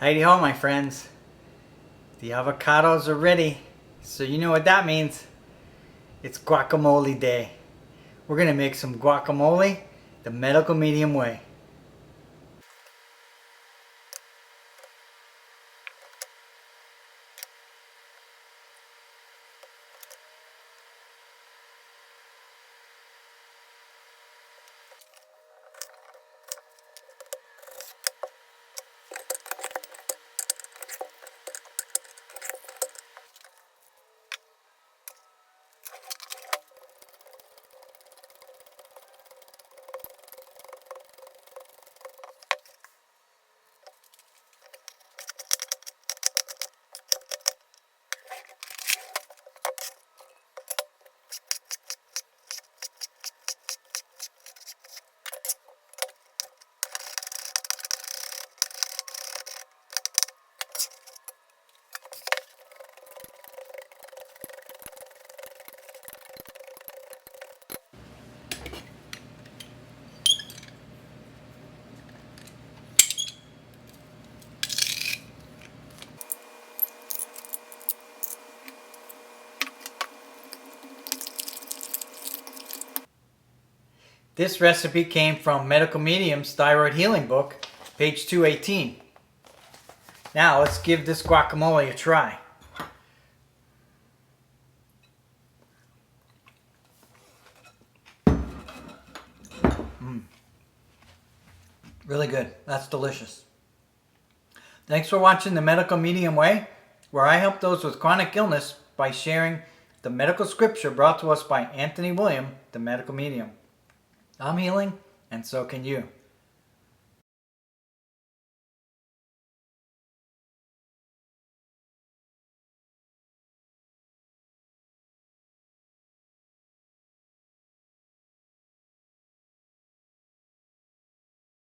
Heidi ho, my friends. The avocados are ready. So you know what that means. It's guacamole day. We're going to make some guacamole the medical medium way. This recipe came from Medical Medium's Thyroid Healing Book, page 218. Now let's give this guacamole a try. Really good. That's delicious. Thanks for watching The Medical Medium Way, where I help those with chronic illness by sharing the medical scripture brought to us by Anthony William, the Medical Medium. I'm healing, and so can you.